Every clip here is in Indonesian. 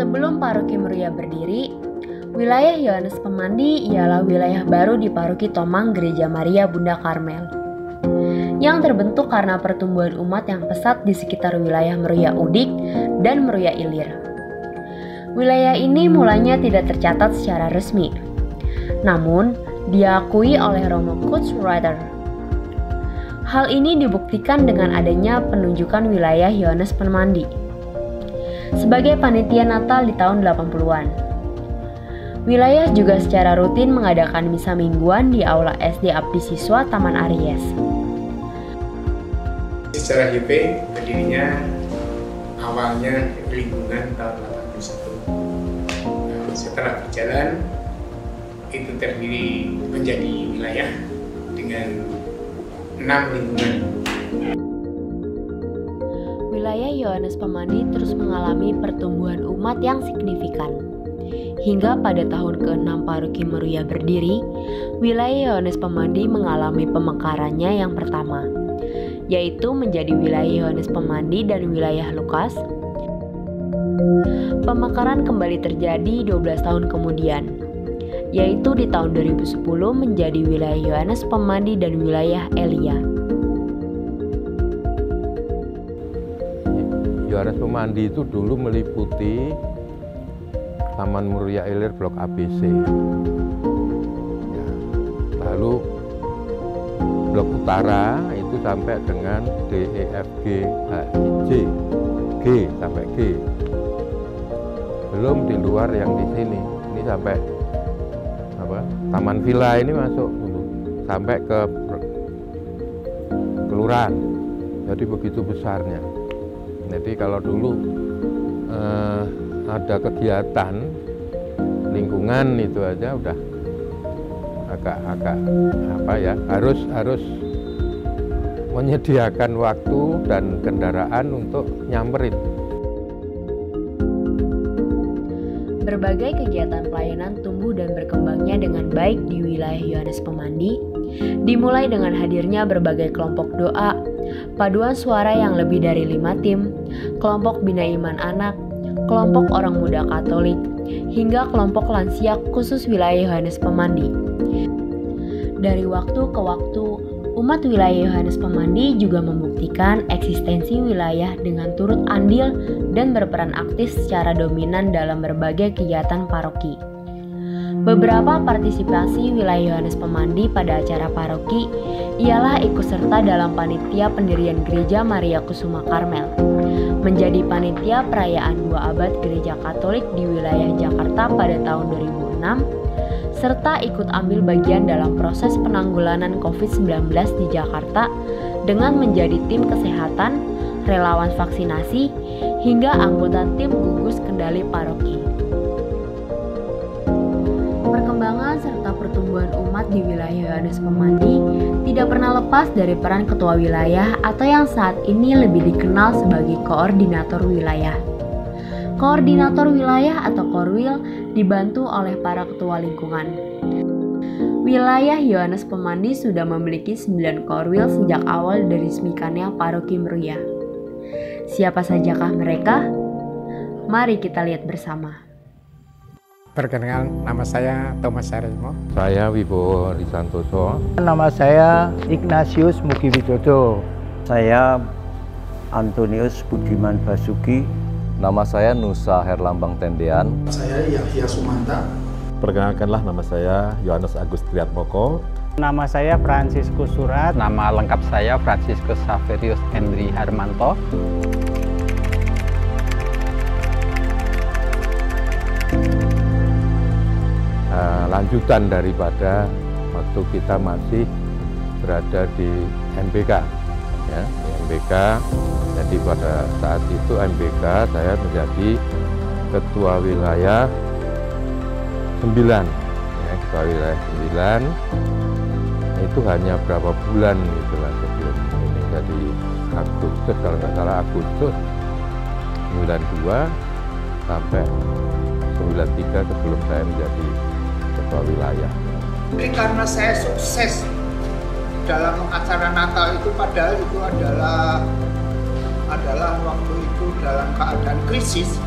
Sebelum Paroki Meruya berdiri, wilayah Yohanes Pemandi ialah wilayah baru di Paroki Tomang Gereja Maria Bunda Karmel, yang terbentuk karena pertumbuhan umat yang pesat di sekitar wilayah Meruya Udik dan Meruya Ilir. Wilayah ini mulanya tidak tercatat secara resmi, namun diakui oleh Romo Kutsreiter. Hal ini dibuktikan dengan adanya penunjukan wilayah Yohanes Pemandi sebagai panitia Natal di tahun 80-an. Wilayah juga secara rutin mengadakan misa mingguan di Aula SD Abdi Siswa Taman Aries. Secara HP berdirinya awalnya lingkungan tahun 81. Setelah berjalan itu terdiri menjadi wilayah dengan 6 lingkungan. Wilayah Yohanes Pemandi terus mengalami pertumbuhan umat yang signifikan. Hingga pada tahun ke-6 Paroki Meruya berdiri, wilayah Yohanes Pemandi mengalami pemekarannya yang pertama, yaitu menjadi wilayah Yohanes Pemandi dan wilayah Lukas. Pemekaran kembali terjadi 12 tahun kemudian, yaitu di tahun 2010 menjadi wilayah Yohanes Pemandi dan wilayah Elia. Yohanes Pemandi itu dulu meliputi Taman Meruya Ilir Blok ABC. Ya, lalu Blok Utara itu sampai dengan D, E, F, G, H, I, J, G sampai G. Belum di luar yang di sini. Ini sampai Taman Villa ini masuk sampai ke kelurahan. Jadi begitu besarnya. Jadi kalau dulu ada kegiatan lingkungan itu aja udah agak harus menyediakan waktu dan kendaraan untuk nyamperin. Berbagai kegiatan pelayanan tumbuh dan berkembangnya dengan baik di wilayah Yohanes Pemandi, dimulai dengan hadirnya berbagai kelompok doa, paduan suara yang lebih dari 5 tim, kelompok bina iman anak, kelompok orang muda Katolik, hingga kelompok lansia khusus wilayah Yohanes Pemandi. Dari waktu ke waktu, umat wilayah Yohanes Pemandi juga membuktikan eksistensi wilayah dengan turut andil dan berperan aktif secara dominan dalam berbagai kegiatan paroki. Beberapa partisipasi wilayah Yohanes Pemandi pada acara paroki ialah ikut serta dalam panitia pendirian Gereja Maria Kusuma Karmel, menjadi panitia perayaan 2 abad Gereja Katolik di wilayah Jakarta pada tahun 2006, serta ikut ambil bagian dalam proses penanggulangan COVID-19 di Jakarta dengan menjadi tim kesehatan, relawan vaksinasi, hingga anggota tim gugus kendali paroki. Perkembangan serta pertumbuhan umat di wilayah Yohanes Pemandi tidak pernah lepas dari peran ketua wilayah atau yang saat ini lebih dikenal sebagai koordinator wilayah. Koordinator wilayah atau Korwil dibantu oleh para ketua lingkungan. Wilayah Yohanes Pemandi sudah memiliki 9 Korwil sejak awal diresmikannya Paroki Meruya. Siapa sajakah mereka? Mari kita lihat bersama. Perkenalkan, nama saya Thomas Sarimo. Saya Wibowo Risantoso. Nama saya Ignatius Mugi Widodo. Saya Antonius Budiman Basuki. Nama saya Nusa Herlambang Tendean. Saya Yahya Sumanta. Perkenalkanlah, nama saya Yohanes Agus Triatmoko. Nama saya Franciscus Surat. Nama lengkap saya Franciscus Saverius Hendri Harmanto. Lanjutan daripada waktu kita masih berada di MBK, ya, di MBK. Jadi pada saat itu MBK saya menjadi ketua wilayah 9, ya, ketua wilayah 9. Itu hanya berapa bulan itulah sebelum ini, jadi Agustus, kalau nggak salah Agustus 92 sampai 93 sebelum saya menjadi ketua wilayah. Jadi karena saya sukses dalam acara Natal itu, padahal itu adalah waktu itu dalam keadaan krisis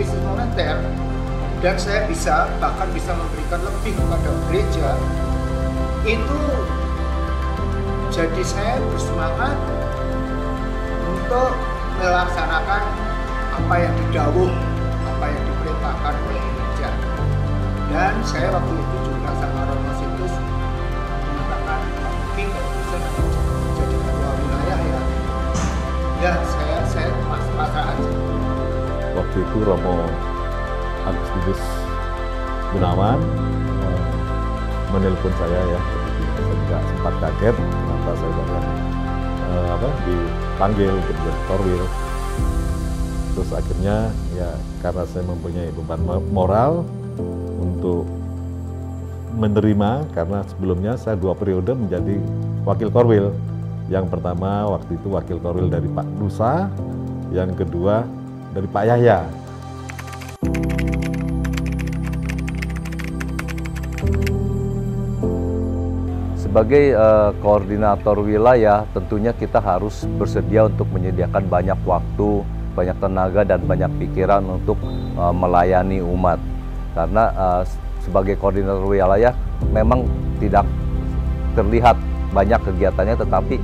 krisis moneter dan saya bahkan bisa memberikan lebih kepada gereja, itu jadi saya bersemangat untuk melaksanakan apa yang didawuh, apa yang diperintahkan oleh gereja. Dan saya waktu itu juga sama Romo Situs mengatakan, mungkin kalau bisa jadi ketua wilayah ya saya pasrah aja. Waktu itu Romo Agustinus Gunawan menelpon saya ya, saya juga sempat kaget kenapa saya dipanggil untuk menjadi korwil. Terus akhirnya ya karena saya mempunyai beban moral untuk menerima, karena sebelumnya saya 2 periode menjadi wakil korwil. Yang pertama waktu itu wakil korwil dari Pak Nusa, yang kedua dari Pak Yahya. Sebagai koordinator wilayah, tentunya kita harus bersedia untuk menyediakan banyak waktu, banyak tenaga, dan banyak pikiran untuk melayani umat. Karena sebagai koordinator wilayah memang tidak terlihat banyak kegiatannya, tetapi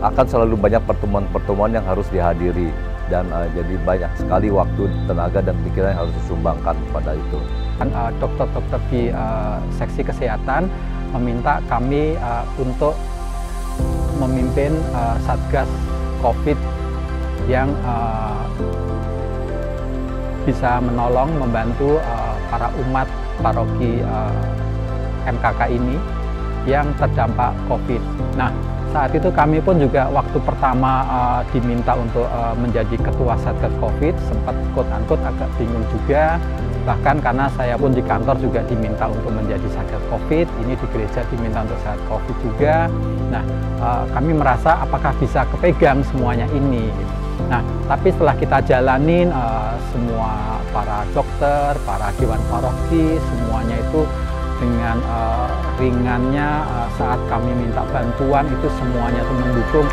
akan selalu banyak pertemuan-pertemuan yang harus dihadiri. Dan jadi banyak sekali waktu, tenaga, dan pikiran yang harus disumbangkan pada itu. Dokter-dokter di seksi kesehatan meminta kami untuk memimpin Satgas COVID yang bisa menolong, membantu para umat paroki MKK ini yang terdampak COVID. Nah, saat itu kami pun juga waktu pertama diminta untuk menjadi ketua Satgas COVID, sempat quote-unquote agak bingung juga. Bahkan karena saya pun di kantor juga diminta untuk menjadi Satgas COVID, ini di gereja diminta untuk Satgas COVID juga. Nah, kami merasa apakah bisa kepegang semuanya ini. Nah, tapi setelah kita jalanin, semua para dokter, para dewan paroki, semuanya itu dengan ringannya saat kami minta bantuan itu semuanya itu mendukung.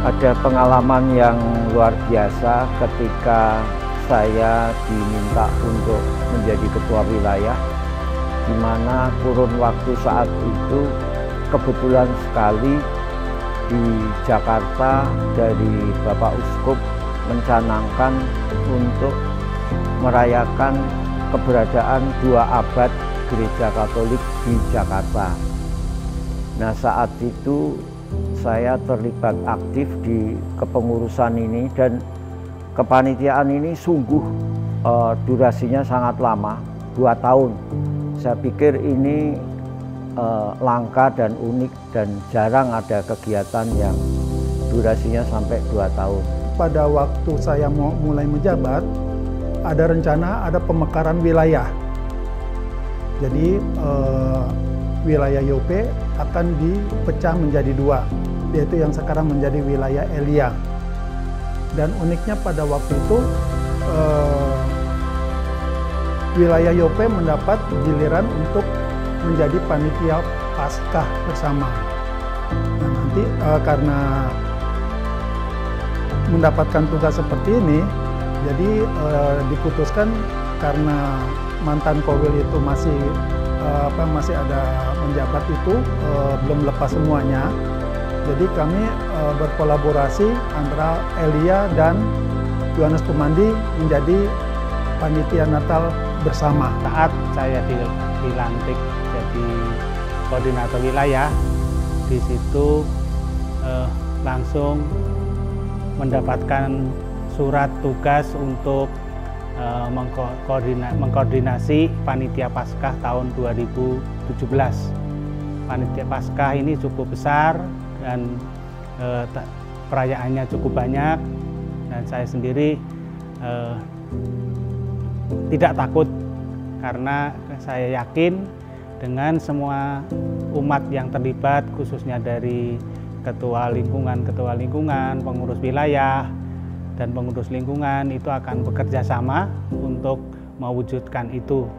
Ada pengalaman yang luar biasa ketika saya diminta untuk menjadi ketua wilayah, di mana kurun waktu saat itu kebetulan sekali di Jakarta dari Bapak Uskup mencanangkan untuk merayakan keberadaan 2 abad Gereja Katolik di Jakarta. Nah, saat itu saya terlibat aktif di kepengurusan ini, dan kepanitiaan ini sungguh durasinya sangat lama, 2 tahun. Saya pikir ini langka dan unik, dan jarang ada kegiatan yang durasinya sampai 2 tahun. Pada waktu saya mau mulai menjabat, ada rencana ada pemekaran wilayah. Jadi wilayah Yope akan dipecah menjadi 2, yaitu yang sekarang menjadi wilayah Elia. Dan uniknya pada waktu itu wilayah Yope mendapat giliran untuk menjadi panitia Paskah bersama. Nah, nanti karena mendapatkan tugas seperti ini, jadi diputuskan karena mantan korwil itu masih ada menjabat itu belum lepas semuanya. Jadi kami berkolaborasi antara Elia dan Yohanes Pemandi menjadi panitia Natal bersama. Saat saya dilantik jadi koordinator wilayah, di situ langsung mendapatkan surat tugas untuk mengkoordinasi Panitia Paskah tahun 2017. Panitia Paskah ini cukup besar dan perayaannya cukup banyak, dan saya sendiri tidak takut karena saya yakin dengan semua umat yang terlibat, khususnya dari ketua lingkungan, pengurus wilayah, dan pengurus lingkungan itu akan bekerja sama untuk mewujudkan itu.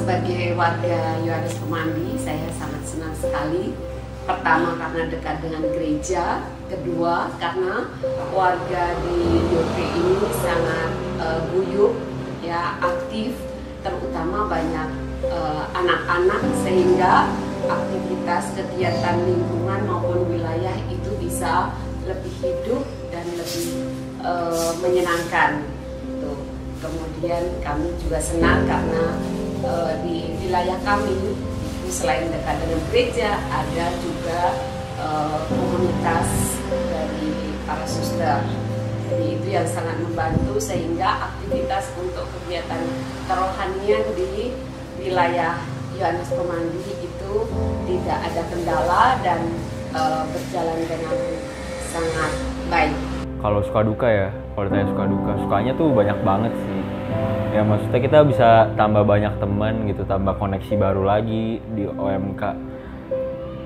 Sebagai warga Yohanes Pemandi, saya sangat senang sekali. Pertama karena dekat dengan gereja, kedua karena warga di YOP ini sangat guyup, ya, aktif, terutama banyak anak-anak, sehingga aktivitas kegiatan lingkungan maupun wilayah itu bisa lebih hidup dan lebih menyenangkan. Tuh. Kemudian kami juga senang karena di wilayah kami selain dekat dengan gereja, ada juga komunitas dari para suster. Jadi itu yang sangat membantu sehingga aktivitas untuk kegiatan kerohanian di wilayah Yohanes Pemandi itu tidak ada kendala dan berjalan dengan sangat baik. Kalau suka duka ya, kalau ditanya suka duka, sukanya tuh banyak banget sih. Ya maksudnya kita bisa tambah banyak teman gitu, tambah koneksi baru lagi di OMK.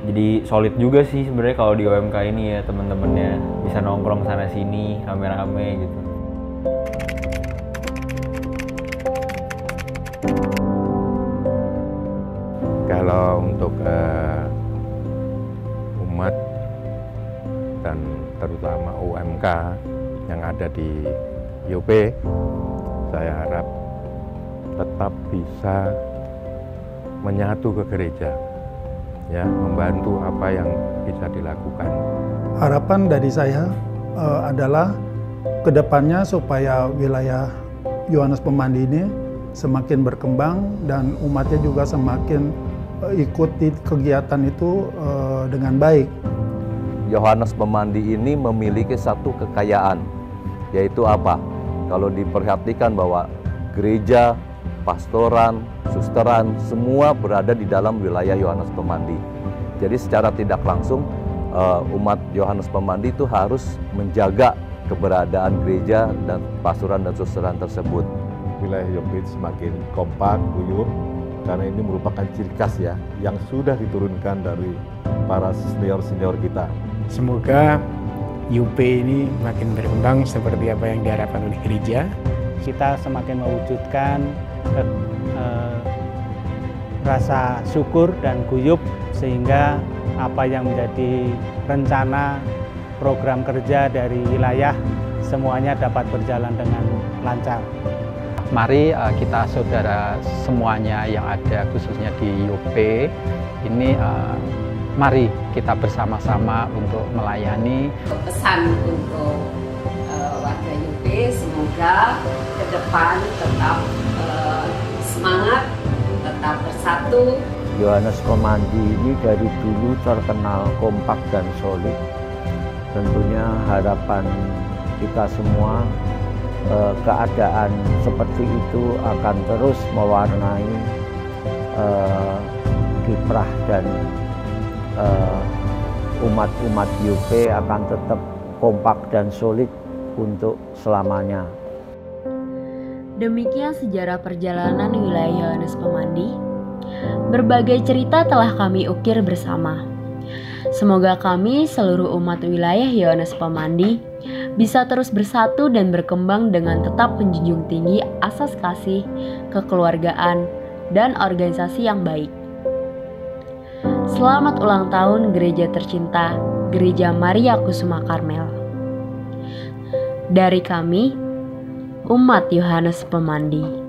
Jadi solid juga sih sebenarnya kalau di OMK ini ya, teman-temannya bisa nongkrong sana sini rame-rame gitu. Kalau untuk umat dan terutama UMK yang ada di YOP, saya harap tetap bisa menyatu ke gereja, ya, membantu apa yang bisa dilakukan. Harapan dari saya adalah kedepannya supaya wilayah Yohanes Pemandi ini semakin berkembang dan umatnya juga semakin ikuti kegiatan itu dengan baik. Yohanes Pemandi ini memiliki satu kekayaan, yaitu apa? Kalau diperhatikan bahwa gereja, pastoran, susteran, semua berada di dalam wilayah Yohanes Pemandi. Jadi secara tidak langsung umat Yohanes Pemandi itu harus menjaga keberadaan gereja dan pastoran dan susteran tersebut. Wilayah YOP semakin kompak, guyup, karena ini merupakan ciri khas ya, yang sudah diturunkan dari para senior-senior kita. Semoga YOP ini makin berkembang seperti apa yang diharapkan oleh gereja. Kita semakin mewujudkan rasa syukur dan guyup sehingga apa yang menjadi rencana program kerja dari wilayah semuanya dapat berjalan dengan lancar. Mari kita saudara semuanya yang ada khususnya di YOP ini mari kita bersama-sama untuk melayani. Pesan untuk warga YOP, semoga ke depan tetap semangat, tetap bersatu. Yohanes Pemandi ini dari dulu terkenal kompak dan solid. Tentunya harapan kita semua keadaan seperti itu akan terus mewarnai kiprah dan umat-umat YOP akan tetap kompak dan solid untuk selamanya. Demikian sejarah perjalanan wilayah Yohanes Pemandi. Berbagai cerita telah kami ukir bersama. Semoga kami seluruh umat wilayah Yohanes Pemandi bisa terus bersatu dan berkembang dengan tetap menjunjung tinggi asas kasih, kekeluargaan, dan organisasi yang baik. Selamat ulang tahun Gereja Tercinta, Gereja Maria Kusuma Karmel. Dari kami, umat Yohanes Pemandi.